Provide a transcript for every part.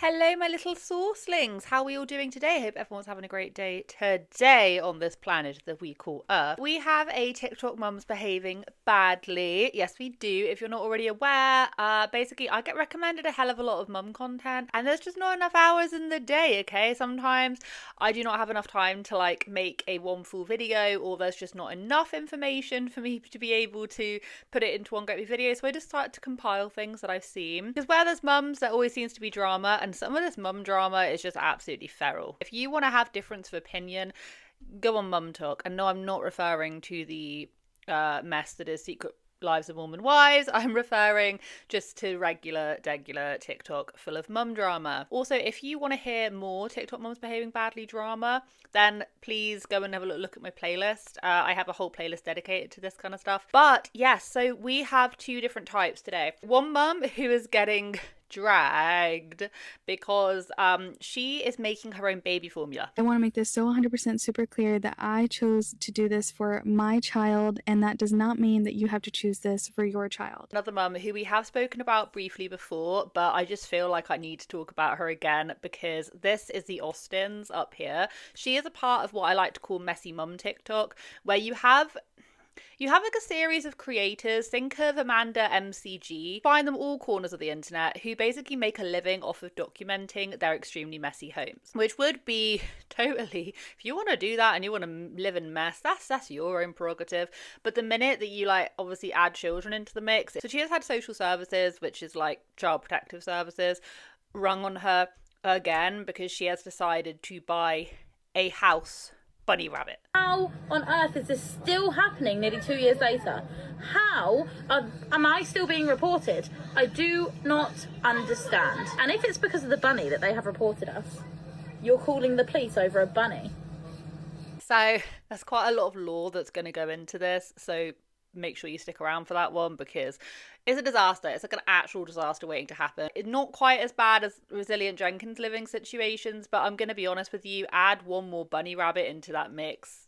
Hello, my little saucelings. How are we all doing today? Hope everyone's having a great day today on this planet that we call Earth. We have a TikTok mums behaving badly. Yes, we do. If you're not already aware, basically, I get recommended a hell of a lot of mum content, and there's just not enough hours in the day, okay? Sometimes I do not have enough time to make a one full video, or there's just not enough information for me to be able to put it into one great video. So I just started to compile things that I've seen. Because where there's mums, there always seems to be drama, and some of this mum drama is just absolutely feral. If you want to have difference of opinion, go on Mum Talk. And no, I'm not referring to the mess that is Secret Lives of Mormon Wives. I'm referring just to regular TikTok full of mum drama. Also, if you want to hear more TikTok mums behaving badly drama, then please go and have a look at my playlist. I have a whole playlist dedicated to this kind of stuff. But yes, so we have two different types today. One mum who is getting dragged because she is making her own baby formula. I want to make this so 100% super clear that I chose to do this for my child, and that does not mean that you have to choose this for your child. Another mum who we have spoken about briefly before, but I just feel like I need to talk about her again because this is the Austins up here. She is a part of what I like to call messy mum TikTok, where you have like a series of creators. Think of Amanda MCG, find them all corners of the internet, who basically make a living off of documenting their extremely messy homes, which would be totally, if you want to do that and you want to live in mess, that's your own prerogative. But the minute that you obviously add children into the mix, so she has had social services, which is like child protective services, rung on her again because she has decided to buy a house bunny rabbit. How on earth is this still happening nearly 2 years later? How am I still being reported? I do not understand. And if it's because of the bunny that they have reported us, you're calling the police over a bunny. So there's quite a lot of law that's going to go into this, so make sure you stick around for that one because it's a disaster. It's like an actual disaster waiting to happen. It's not quite as bad as Resilient Jenkins living situations, but I'm going to be honest with you, add one more bunny rabbit into that mix.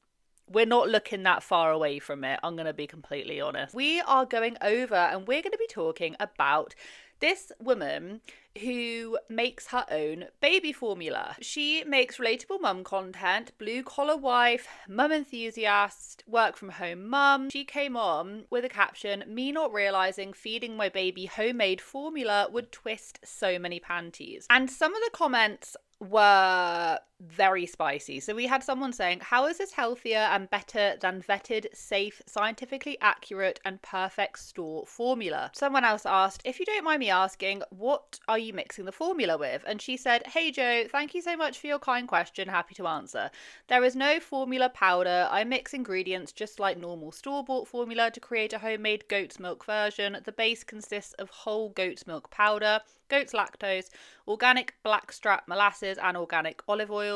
We're not looking that far away from it. I'm going to be completely honest. We are going over and we're going to be talking about this woman who makes her own baby formula. She makes relatable mum content, blue collar wife, mum enthusiast, work from home mum. She came on with a caption, "Me not realizing feeding my baby homemade formula would twist so many panties." And some of the comments were very spicy. So we had someone saying, "How is this healthier and better than vetted, safe, scientifically accurate and perfect store formula?" Someone else asked, "If you don't mind me asking, what are you mixing the formula with?" And she said, "Hey Joe, thank you so much for your kind question. Happy to answer. There is no formula powder. I mix ingredients just like normal store-bought formula to create a homemade goat's milk version. The base consists of whole goat's milk powder, goat's lactose, organic blackstrap molasses and organic olive oil.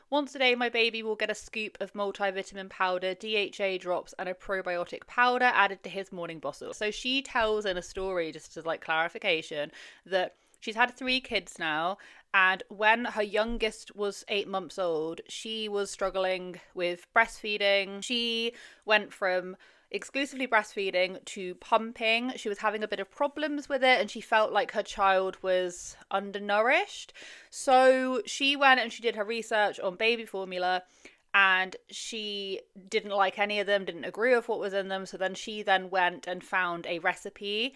Once a day, my baby will get a scoop of multivitamin powder, DHA drops, and a probiotic powder added to his morning bottle." So she tells in a story, just as clarification, that she's had 3 kids now, and when her youngest was 8 months old, she was struggling with breastfeeding. She went from exclusively breastfeeding to pumping. She was having a bit of problems with it and she felt like her child was undernourished. So she went and she did her research on baby formula and she didn't like any of them, didn't agree with what was in them. So then she went and found a recipe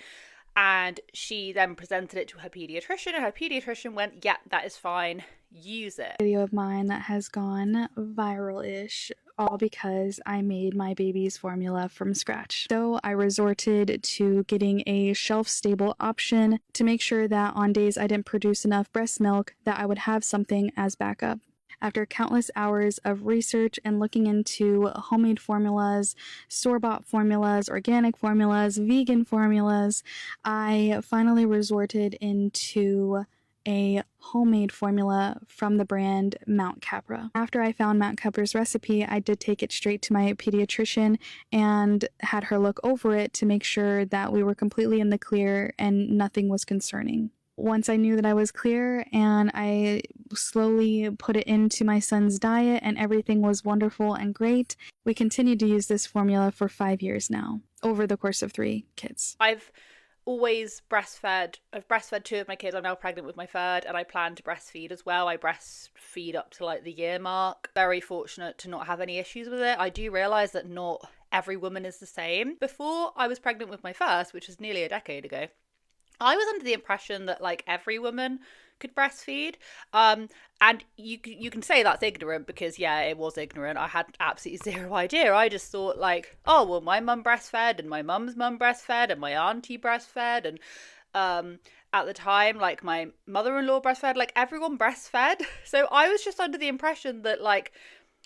and she then presented it to her pediatrician and her pediatrician went, "Yeah, that is fine. Use it." Video of mine that has gone viral-ish, all because I made my baby's formula from scratch. So I resorted to getting a shelf-stable option to make sure that on days I didn't produce enough breast milk that I would have something as backup. After countless hours of research and looking into homemade formulas, store-bought formulas, organic formulas, vegan formulas, I finally resorted into a homemade formula from the brand Mount Capra. After I found Mount Capra's recipe, I did take it straight to my pediatrician and had her look over it to make sure that we were completely in the clear and nothing was concerning. Once I knew that I was clear and I slowly put it into my son's diet and everything was wonderful and great, we continued to use this formula for 5 years now, over the course of 3 kids. I've always breastfed. I've breastfed 2 of my kids. I'm now pregnant with my 3rd, and I plan to breastfeed as well. I breastfeed up to like the year mark. Very fortunate to not have any issues with it. I do realise that not every woman is the same. Before I was pregnant with my first, which was nearly a decade ago, I was under the impression that like every woman could breastfeed. And you can say that's ignorant because yeah, it was ignorant. I had absolutely zero idea. I just thought like, oh well, my mum breastfed and my mum's mum breastfed and my auntie breastfed and at the time like my mother-in-law breastfed, like everyone breastfed. So I was just under the impression that like,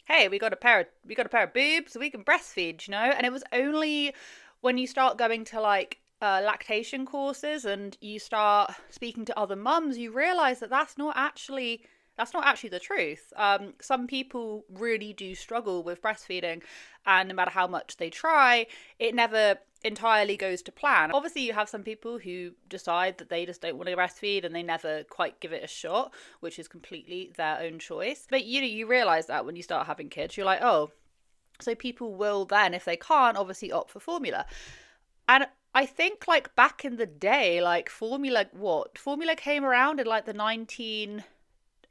hey, we got a pair of boobs, so we can breastfeed, you know? And it was only when you start going to like lactation courses and you start speaking to other mums, you realize that that's not actually the truth. Some people really do struggle with breastfeeding, and no matter how much they try, it never entirely goes to plan. Obviously, you have some people who decide that they just don't want to breastfeed and they never quite give it a shot, which is completely their own choice. But you realize that when you start having kids, you're like, oh, so people will then, if they can't, obviously opt for formula. And I think like back in the day, like formula came around in like the 19,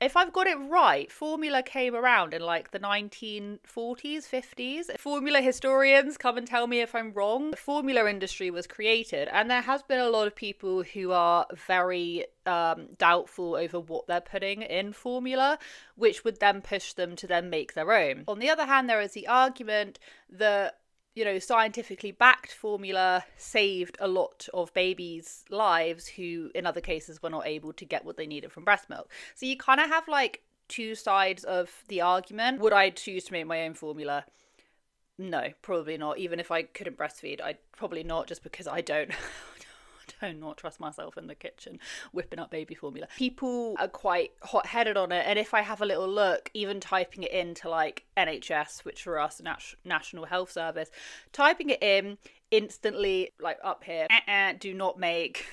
if I've got it right, formula came around in like the 1940s, 50s. Formula historians, come and tell me if I'm wrong. The formula industry was created, and there has been a lot of people who are very doubtful over what they're putting in formula, which would then push them to then make their own. On the other hand, there is the argument that scientifically backed formula saved a lot of babies' lives who, in other cases, were not able to get what they needed from breast milk. So you kind of have like 2 sides of the argument. Would I choose to make my own formula? No, probably not. Even if I couldn't breastfeed, I'd probably not, just because I don't. Do not trust myself in the kitchen whipping up baby formula. People are quite hot-headed on it, and if I have a little look, even typing it into like NHS, which for us National Health Service, typing it in instantly, like up here, do not make.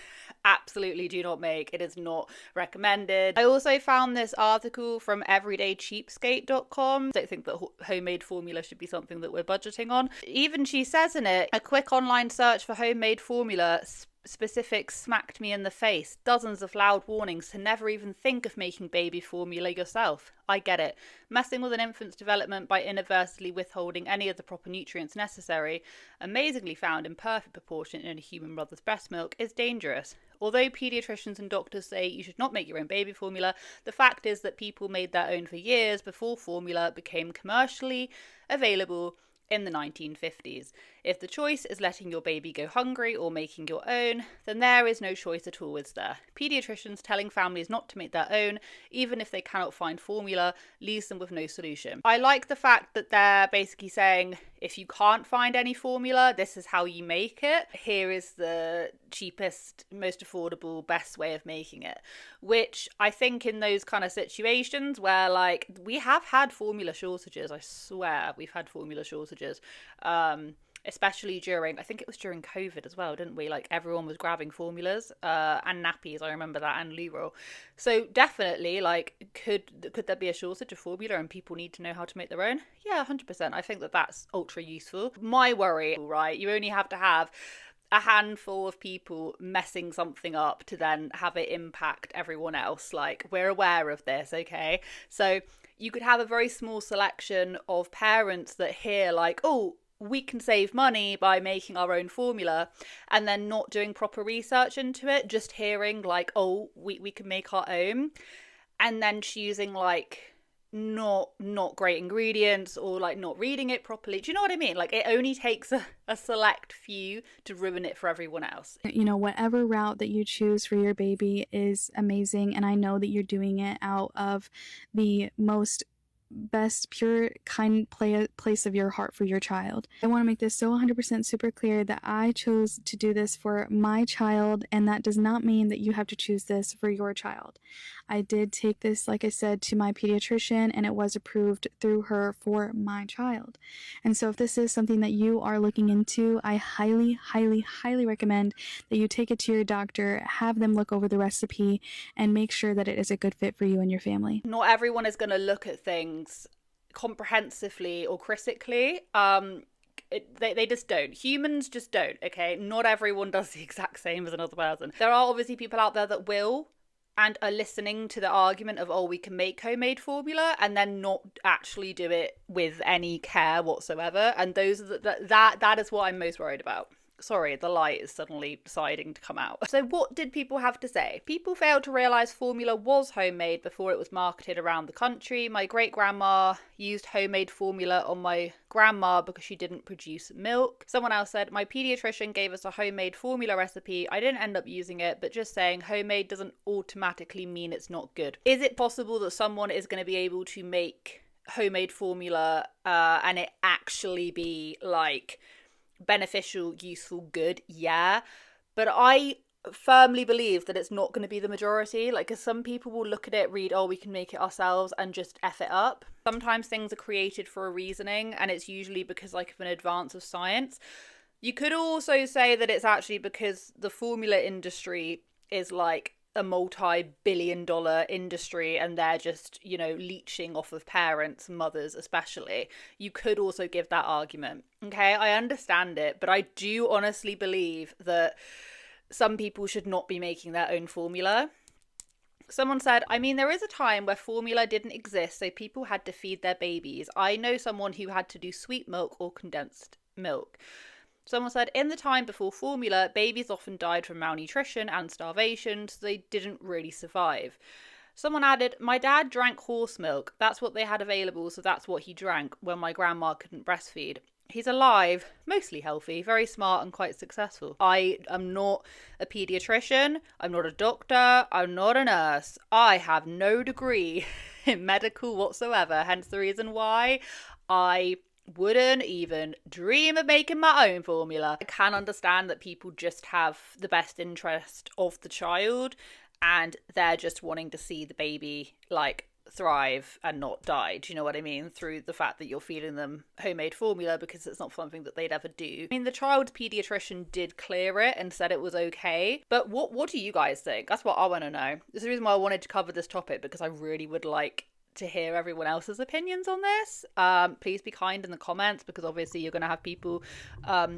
Absolutely do not make. It is not recommended. I also found this article from everydaycheapskate.com. I don't think that homemade formula should be something that we're budgeting on. Even she says in it, a quick online search for homemade formula specifics smacked me in the face. Dozens of loud warnings to never even think of making baby formula yourself. I get it. Messing with an infant's development by inadvertently withholding any of the proper nutrients necessary, amazingly found in perfect proportion in a human mother's breast milk, is dangerous. Although paediatricians and doctors say you should not make your own baby formula, the fact is that people made their own for years before formula became commercially available in the 1950s. If the choice is letting your baby go hungry or making your own, then there is no choice at all, is there? Paediatricians telling families not to make their own, even if they cannot find formula, leaves them with no solution. I like the fact that they're basically saying, if you can't find any formula, this is how you make it. Here is the cheapest, most affordable, best way of making it. Which I think in those kind of situations where like we have had formula shortages, I swear we've had formula shortages. Especially during, I think it was during COVID as well, didn't we? Like everyone was grabbing formulas and nappies, I remember that, and loo. So definitely, like, could there be a shortage of formula and people need to know how to make their own? Yeah, 100%. I think that that's ultra useful. My worry, right, you only have to have a handful of people messing something up to then have it impact everyone else. Like, we're aware of this, okay? So you could have a very small selection of parents that hear like, oh, we can save money by making our own formula, and then not doing proper research into it, just hearing like, oh, we can make our own, and then choosing like not great ingredients or like not reading it properly. Do you know what I mean? Like it only takes a select few to ruin it for everyone else. Whatever route that you choose for your baby is amazing, and I know that you're doing it out of the most best, pure, kind place of your heart for your child. I want to make this so 100% super clear that I chose to do this for my child, and that does not mean that you have to choose this for your child. I did take this, like I said, to my pediatrician, and it was approved through her for my child. And so if this is something that you are looking into, I highly, highly, highly recommend that you take it to your doctor, have them look over the recipe, and make sure that it is a good fit for you and your family. Not everyone is going to look at things comprehensively or critically. like, they just don't. Humans just don't, okay? Not everyone does the exact same as another person. There are obviously people out there that will and are listening to the argument of, oh, we can make homemade formula, and then not actually do it with any care whatsoever. And those are that is what I'm most worried about. Sorry, the light is suddenly deciding to come out. So what did people have to say? People failed to realise formula was homemade before it was marketed around the country. My great-grandma used homemade formula on my grandma because she didn't produce milk. Someone else said, my paediatrician gave us a homemade formula recipe. I didn't end up using it, but just saying homemade doesn't automatically mean it's not good. Is it possible that someone is going to be able to make homemade formula and it actually be like beneficial, useful, good? Yeah, but I firmly believe that it's not going to be the majority. Like, cause some people will look at it, read, oh, we can make it ourselves, and just F it up. Sometimes things are created for a reasoning, and it's usually because like of an advance of science. You could also say that it's actually because the formula industry is like a multi-billion-dollar industry, and they're just, you know, leeching off of parents, mothers especially. You could also give that argument. Okay, I understand it, but I do honestly believe that some people should not be making their own formula. Someone said, I mean, there is a time where formula didn't exist, so people had to feed their babies. I know someone who had to do sweet milk or condensed milk. Someone said, in the time before formula, babies often died from malnutrition and starvation, so they didn't really survive. Someone added, my dad drank horse milk. That's what they had available, so that's what he drank when my grandma couldn't breastfeed. He's alive, mostly healthy, very smart and quite successful. I am not a paediatrician, I'm not a doctor, I'm not a nurse. I have no degree in medical whatsoever, hence the reason why I wouldn't even dream of making my own formula. I can understand that people just have the best interest of the child and they're just wanting to see the baby like thrive and not die. Do you know what I mean? Through the fact that you're feeding them homemade formula, because it's not something that they'd ever do. I mean, the child's paediatrician did clear it and said it was okay, but what do you guys think? That's what I want to know. This is the reason why I wanted to cover this topic, because I really would like to hear everyone else's opinions on this. Please be kind in the comments, because obviously you're going to have people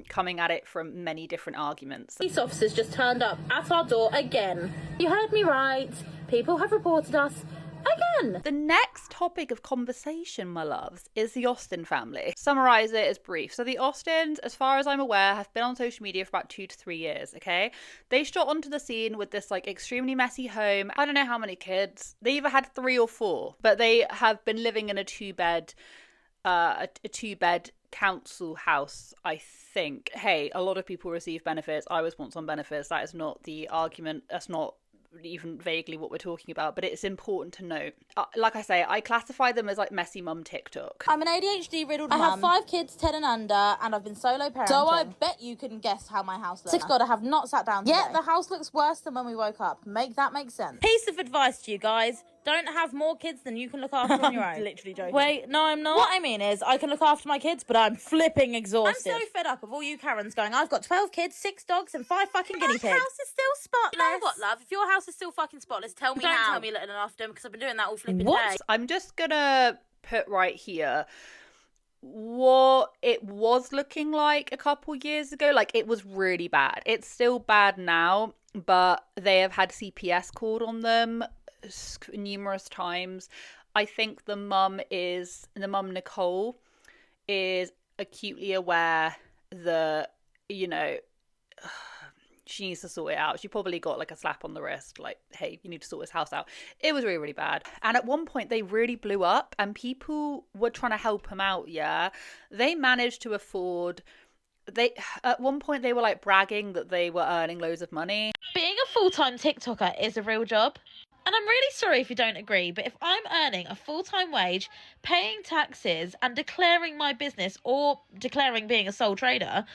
coming at it from many different arguments. Police officers just turned up at our door again. You heard me right. People have reported us again. The next topic of conversation, my loves, is the Austin family. Summarize it as brief. So the Austins, as far as I'm aware, have been on social media for about 2 to 3 years, okay? They shot onto the scene with this like extremely messy home. I don't know how many kids. They either had 3 or 4, but they have been living in a two-bed council house, I think. Hey, a lot of people receive benefits. I was once on benefits. That is not the argument. That's not even vaguely what we're talking about, but it's important to note. Like I say, I classify them as like messy mum TikTok. I'm an ADHD riddled mum. I have 5 kids, 10 and under, and I've been solo parenting. So I bet you can guess how my house looks. To God, I have not sat down today. Yeah, the house looks worse than when we woke up. Make that make sense. Piece of advice to you guys. Don't have more kids than you can look after on your own. Literally joking. Wait, no, I'm not. What I mean is, I can look after my kids, but I'm flipping I'm exhausted. so fed up of all you Karens going, I've got 12 kids, 6 dogs, and 5 fucking guinea pigs. My house is still spotless. You know what, love? If your house is still fucking spotless, tell me Don't now. tell me little and often, because I've been doing that all flipping What? day. I'm just gonna put right here what it was looking like a couple years ago. Like, it was really bad. It's still bad now, but they have had CPS called on them numerous times. I think the mum Nicole is acutely aware that, you know, she needs to sort it out. She probably got like a slap on the wrist, like, hey, you need to sort this house out. It was really, really bad. And at one point they really blew up and people were trying to help them out. Yeah, they managed to afford, at one point they were like bragging that they were earning loads of money. Being a full-time TikToker is a real job. And I'm really sorry if you don't agree, but if I'm earning a full-time wage, paying taxes and declaring my business or declaring being a sole trader,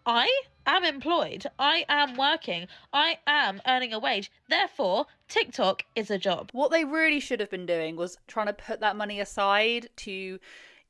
I am employed. I am working. I am earning a wage. Therefore, TikTok is a job. What they really should have been doing was trying to put that money aside to,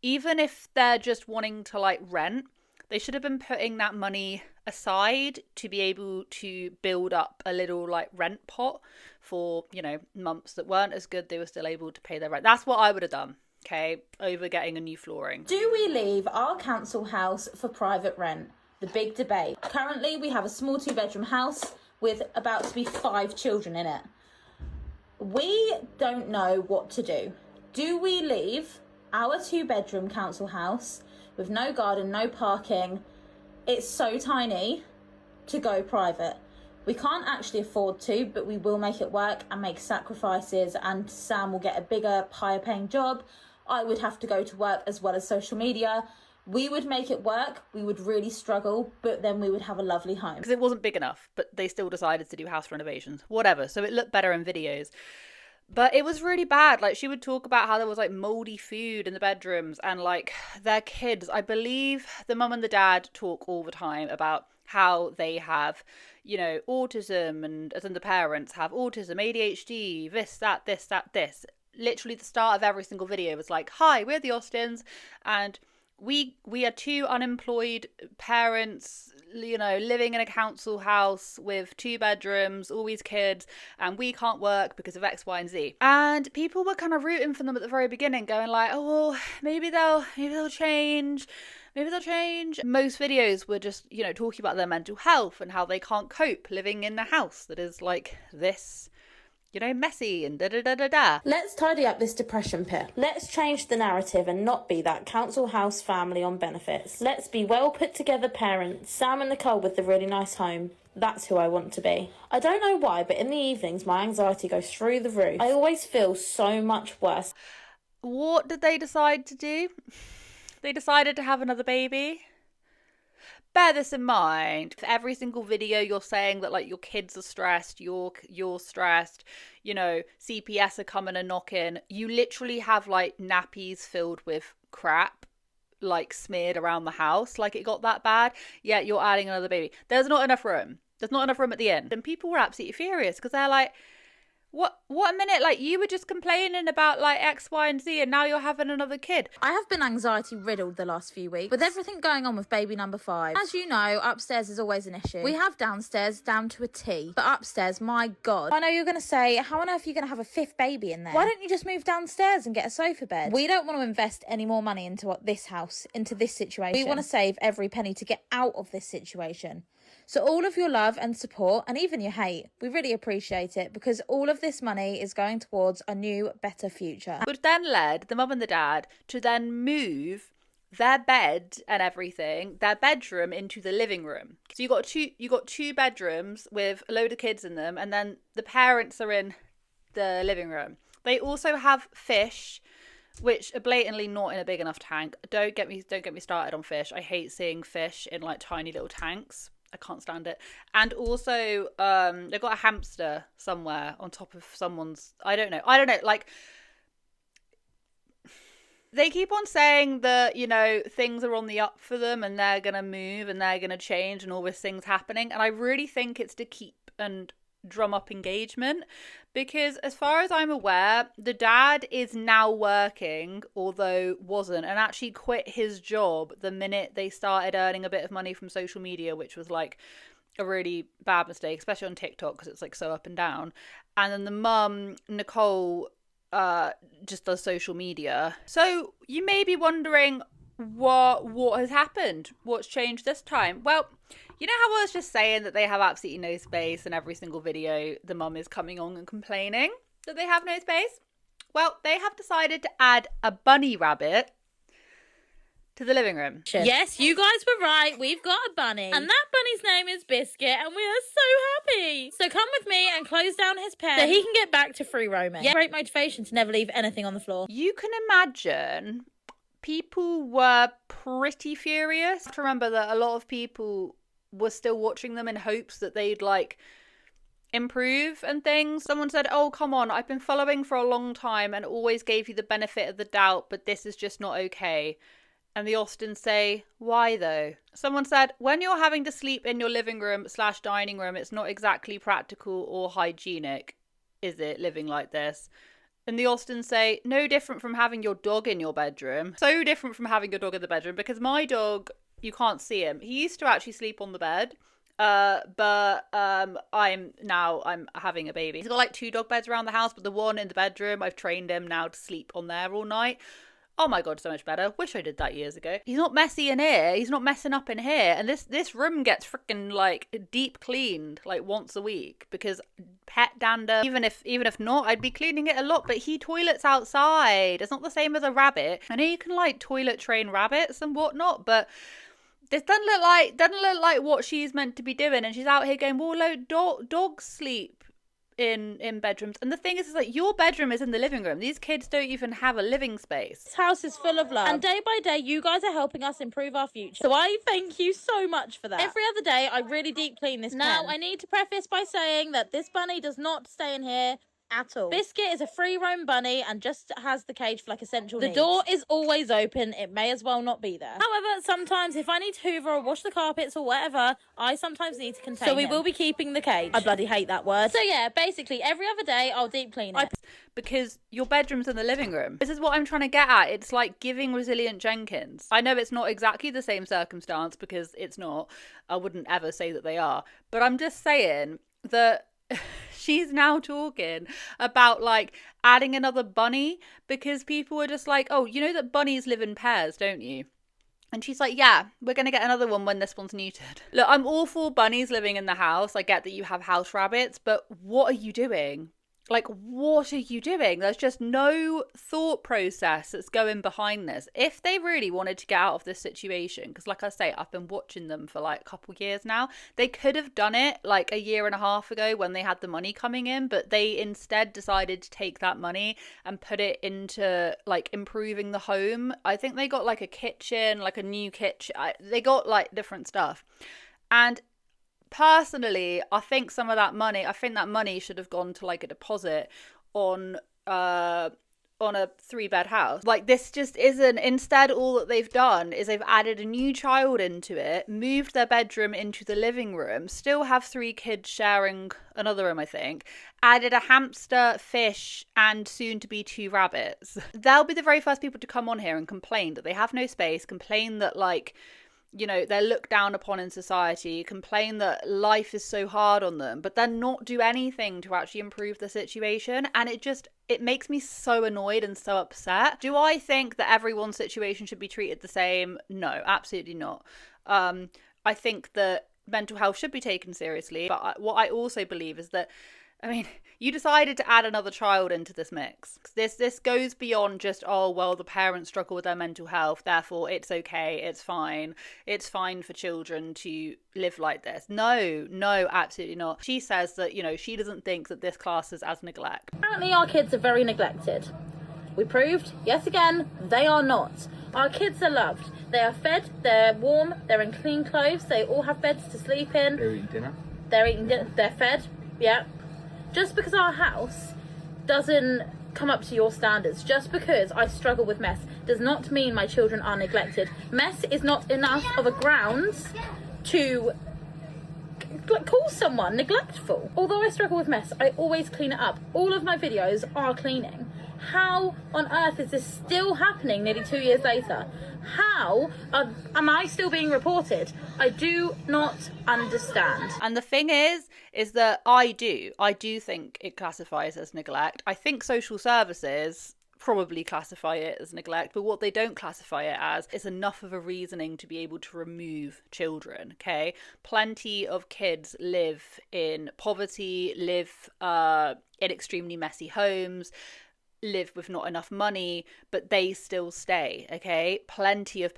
even if they're just wanting to like rent, they should have been putting that money aside to be able to build up a little like rent pot for, you know, months that weren't as good. They were still able to pay their rent. That's what I would have done. okay, over getting a new flooring. Do we leave our council house for private rent? The big debate. Currently, we have a small 2-bedroom house with about to be 5 children in it. We don't know what to do. Do we leave our 2-bedroom council house with no garden, no parking? It's so tiny to go private. We can't actually afford to, but we will make it work and make sacrifices, and Sam will get a bigger, higher paying job. I would have to go to work as well as social media. We would make it work. We would really struggle, but then we would have a lovely home. Because it wasn't big enough, but they still decided to do house renovations. Whatever. So it looked better in videos. But it was really bad. Like, she would talk about how there was, like, mouldy food in the bedrooms and, like, their kids. I believe the mum and the dad talk all the time about how they have, you know, autism, and as in the parents have autism, ADHD, this, that, this, that, this. Literally the start of every single video was like, hi, we're the Austins, and we are 2 unemployed parents, you know, living in a council house with 2 bedrooms, all these kids, and we can't work because of X, Y, and Z. And people were kind of rooting for them at the very beginning, going like, oh, well, maybe they'll change. Maybe they'll change. Most videos were just, you know, talking about their mental health and how they can't cope living in a house that is like this, you know, messy and da-da-da-da-da. Let's tidy up this depression pit. Let's change the narrative and not be that council house family on benefits. Let's be well put together parents. Sam and Nicole with the really nice home. That's who I want to be. I don't know why, but in the evenings my anxiety goes through the roof. I always feel so much worse. What did they decide to do? They decided to have another baby. Bear this in mind. For every single video you're saying that, like, your kids are stressed, you're stressed, you know, CPS are coming and knocking. You literally have, like, nappies filled with crap, like, smeared around the house. Like, it got that bad. Yeah, you're adding another baby. There's not enough room. There's not enough room at the end. And people were absolutely furious because they're like, what a minute, like, you were just complaining about, like, X, Y, and Z, and now you're having another kid. I have been anxiety riddled the last few weeks with everything going on with baby number 5. As you know, upstairs is always an issue. We have downstairs down to a T, but upstairs, my God. I know you're going to say, how on earth are you going to have a 5th baby in there? Why don't you just move downstairs and get a sofa bed? We don't want to invest any more money into this house, into this situation. We want to save every penny to get out of this situation. So all of your love and support, and even your hate, we really appreciate it, because all of this money is going towards a new, better future. Which then led the mum and the dad to then move their bed and everything, their bedroom, into the living room. So you got two bedrooms with a load of kids in them, and then the parents are in the living room. They also have fish, which are blatantly not in a big enough tank. Don't get me started on fish. I hate seeing fish in, like, tiny little tanks. I can't stand it. And also, they've got a hamster somewhere on top of someone's. I don't know. Like, they keep on saying that, you know, things are on the up for them and they're gonna move and they're gonna change and all this thing's happening. And I really think it's to keep and drum up engagement, because as far as I'm aware, the dad is now working, although wasn't, and actually quit his job the minute they started earning a bit of money from social media, which was like a really bad mistake, especially on TikTok because it's like so up and down. And then the mum, Nicole, just does social media. So you may be wondering what has happened, what's changed this time. Well, you know how I was just saying that they have absolutely no space, and every single video the mum is coming on and complaining that they have no space? Well, they have decided to add a bunny rabbit to the living room. Yes, you guys were right. We've got a bunny. And that bunny's name is Biscuit, and we are so happy. So come with me and close down his pen so he can get back to free roaming. Yeah, great motivation to never leave anything on the floor. You can imagine people were pretty furious. I have to remember that a lot of people were still watching them in hopes that they'd, like, improve and things. Someone said, oh, come on, I've been following for a long time and always gave you the benefit of the doubt, but this is just not okay. And the Austins say, why though? Someone said, when you're having to sleep in your living room / dining room, it's not exactly practical or hygienic, is it, living like this? And the Austins say, no different from having your dog in your bedroom. So different from having your dog in the bedroom, because my dog, you can't see him. He used to actually sleep on the bed. But I'm having a baby. He's got like 2 dog beds around the house, but the one in the bedroom, I've trained him now to sleep on there all night. Oh my god, so much better. Wish I did that years ago. He's not messy in here. He's not messing up in here. And this room gets freaking like deep cleaned like once a week because pet dander. Even if not, I'd be cleaning it a lot. But he toilets outside. It's not the same as a rabbit. I know you can like toilet train rabbits and whatnot, but this doesn't look like what she's meant to be doing. And she's out here going, well, dogs sleep in bedrooms. And the thing is like, your bedroom is in the living room. These kids don't even have a living space. This house is full of love. And day by day, you guys are helping us improve our future. So I thank you so much for that. Every other day, I really deep clean this Now, pen. I need to preface by saying that this bunny does not stay in here at all. Biscuit is a free roam bunny and just has the cage for like essential needs. The door is always open. It may as well not be there. However, sometimes if I need to hoover or wash the carpets or whatever, I sometimes need to contain So we will be keeping the cage. I bloody hate that word. So yeah, basically every other day I'll deep clean it. Because your bedroom's in the living room. This is what I'm trying to get at. It's like giving Resilient Jenkins. I know it's not exactly the same circumstance because it's not. I wouldn't ever say that they are. But I'm just saying that she's now talking about like adding another bunny because people were just like, oh, you know that bunnies live in pairs, don't you? And she's like, yeah, we're going to get another one when this one's neutered. Look, I'm all for bunnies living in the house. I get that you have house rabbits, but what are you doing? Like, what are you doing? There's just no thought process that's going behind this. If they really wanted to get out of this situation, because like I say, I've been watching them for like a couple years now, they could have done it like a year and a half ago when they had the money coming in, but they instead decided to take that money and put it into like improving the home. I think they got like a kitchen, like a new kitchen. They got like different stuff. And personally, I think that money should have gone to like a deposit on a 3-bed house. Like, this just isn't. Instead, all that they've done is they've added a new child into it, moved their bedroom into the living room, still have 3 kids sharing another room, I think, added a hamster, fish, and soon to be 2 rabbits. They'll be the very first people to come on here and complain that they have no space, complain that like, you know, they're looked down upon in society, complain that life is so hard on them, but then not do anything to actually improve the situation. And it makes me so annoyed and so upset. Do I think that everyone's situation should be treated the same? No, absolutely not. I think that mental health should be taken seriously. But what I also believe is that, I mean, you decided to add another child into this mix. This goes beyond just, oh, well, the parents struggle with their mental health, therefore it's okay, it's fine for children to live like this. No, absolutely not. She says that, you know, she doesn't think that this classes as neglect. Apparently our kids are very neglected. We proved, yet again, they are not. Our kids are loved. They are fed, they're warm, they're in clean clothes, they all have beds to sleep in. They're eating dinner. They're fed, yeah. Just because our house doesn't come up to your standards, just because I struggle with mess, does not mean my children are neglected. Mess is not enough of a grounds to call someone neglectful. Although I struggle with mess, I always clean it up. All of my videos are cleaning. How on earth is this still happening nearly 2 years later? How am I still being reported? I do not understand. And the thing is that I do think it classifies as neglect. I think social services probably classify it as neglect, but what they don't classify it as is enough of a reasoning to be able to remove children. Okay, plenty of kids live in poverty, live in extremely messy homes, live with not enough money, but they still stay. Okay, plenty of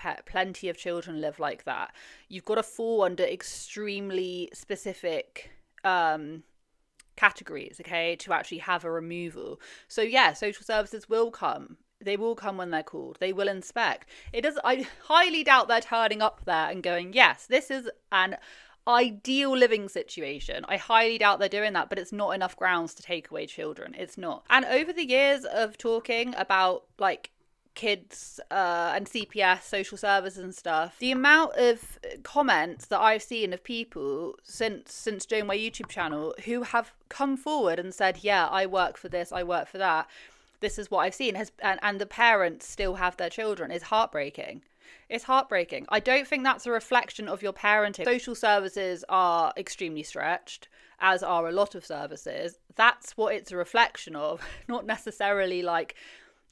children live like that. You've got to fall under extremely specific categories, okay, to actually have a removal. So yeah, social services will come. They will come when they're called. They will inspect. I highly doubt they're turning up there and going, yes, this is an ideal living situation. I highly doubt they're doing that, but it's not enough grounds to take away children. It's not. And over the years of talking about like kids and CPS, social services and stuff, the amount of comments that I've seen of people since doing my YouTube channel who have come forward and said, yeah, I work for this, I work for that, this is what I've seen, and the parents still have their children, is heartbreaking. It's heartbreaking. I don't think that's a reflection of your parenting. Social services are extremely stretched, as are a lot of services. That's what it's a reflection of, not necessarily like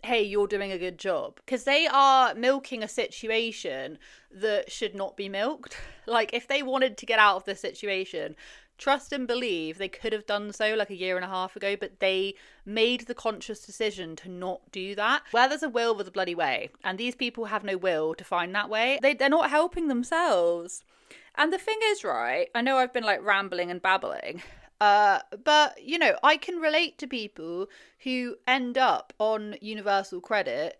hey, you're doing a good job, because they are milking a situation that should not be milked. Like, if they wanted to get out of this situation, trust and believe they could have done so like a year and a half ago, but they made the conscious decision to not do that. Where there's a will, there's a bloody way, and these people have no will to find that way. They're not helping themselves. And the thing is, right, I know I've been like rambling and babbling, but you know, I can relate to people who end up on universal credit,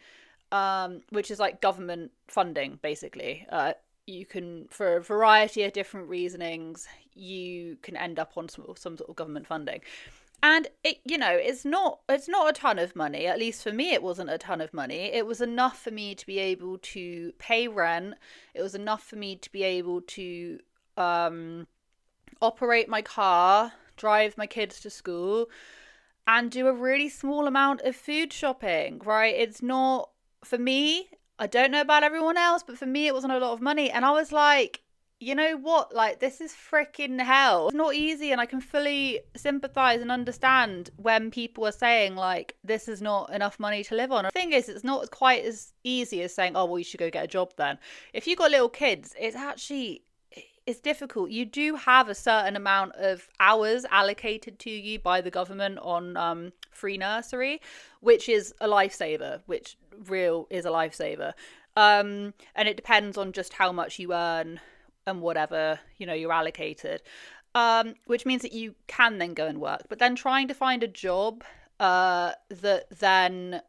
which is like government funding, basically. You can, for a variety of different reasonings, you can end up on some sort of government funding. And it, you know, it's not a ton of money. At least for me, it wasn't a ton of money. It was enough for me to be able to pay rent. It was enough for me to be able to operate my car, drive my kids to school, and do a really small amount of food shopping, right? It's not, for me, I don't know about everyone else, but for me, it wasn't a lot of money. And I was like, you know what? Like, this is freaking hell. It's not easy, and I can fully sympathize and understand when people are saying, like, this is not enough money to live on. The thing is, it's not quite as easy as saying, oh, well, you should go get a job then. If you've got little kids, it's difficult. You do have a certain amount of hours allocated to you by the government on free nursery, which is a lifesaver, which real is a lifesaver. And it depends on just how much you earn and whatever, you know, you're allocated, which means that you can then go and work. But then trying to find a job that then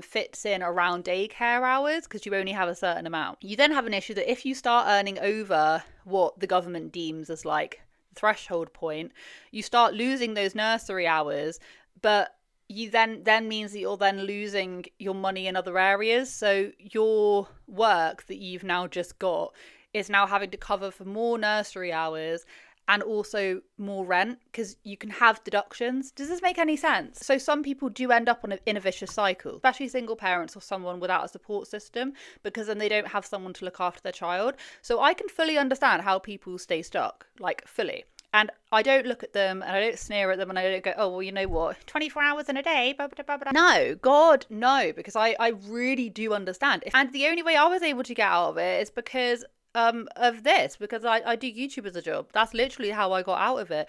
fits in around daycare hours, because you only have a certain amount, you then have an issue that if you start earning over what the government deems as like the threshold point, you start losing those nursery hours, but you then means that you're then losing your money in other areas. So your work that you've now just got is now having to cover for more nursery hours and also more rent, because you can have deductions. Does this make any sense? So some people do end up in a vicious cycle, especially single parents or someone without a support system, because then they don't have someone to look after their child. So I can fully understand how people stay stuck, like fully. And I don't look at them and I don't sneer at them and I don't go, oh, well, you know what, 24 hours in a day, blah, blah, blah, blah. No, God, no, because I really do understand. And the only way I was able to get out of it is because of this, because I do YouTube as a job. That's literally how I got out of it.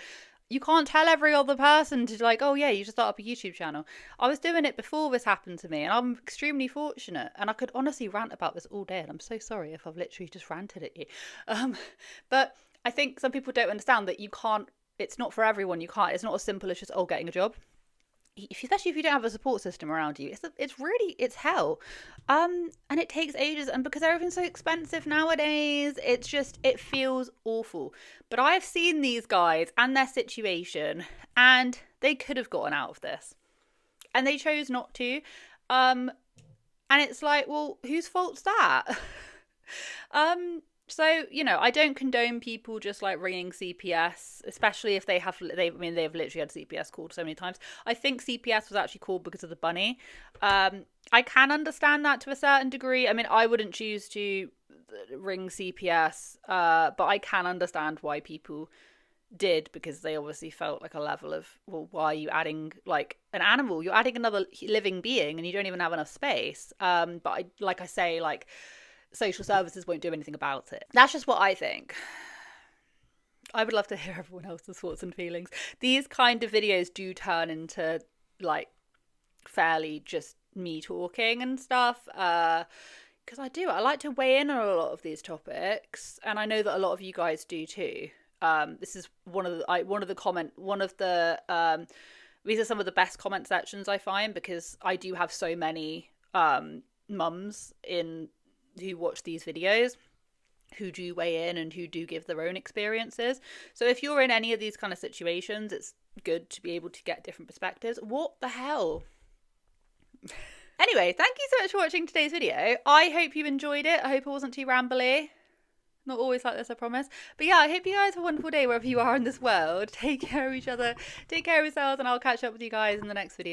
You can't tell every other person to like, oh yeah, you should start up a YouTube channel. I was doing it before this happened to me, and I'm extremely fortunate, and I could honestly rant about this all day, and I'm so sorry if I've literally just ranted at you. But I think some people don't understand that you can't, it's not for everyone. You can't, it's not as simple as just, oh, getting a job. Especially if you don't have a support system around you, it's hell, and it takes ages, and because everything's so expensive nowadays, it feels awful. But I've seen these guys and their situation, and they could have gotten out of this, and they chose not to, and it's like, well, whose fault's that? So, you know, I don't condone people just like ringing CPS, especially if they've literally had CPS called so many times. I think CPS was actually called because of the bunny. I can understand that to a certain degree. I mean, I wouldn't choose to ring CPS, but I can understand why people did, because they obviously felt like a level of, well, why are you adding like an animal? You're adding another living being and you don't even have enough space. But like I say, social services won't do anything about it. That's just what I think. I would love to hear everyone else's thoughts and feelings. These kind of videos do turn into like fairly just me talking and stuff, because I like to weigh in on a lot of these topics, and I know that a lot of you guys do too. This is these are some of the best comment sections I find, because I do have so many mums who watch these videos who do weigh in and who do give their own experiences. So if you're in any of these kind of situations, it's good to be able to get different perspectives. What the hell? Anyway, thank you so much for watching today's video. I hope you enjoyed it. I hope it wasn't too rambly. Not always like this, I promise. But yeah, I hope you guys have a wonderful day wherever you are in this world. Take care of each other, take care of yourselves, and I'll catch up with you guys in the next video.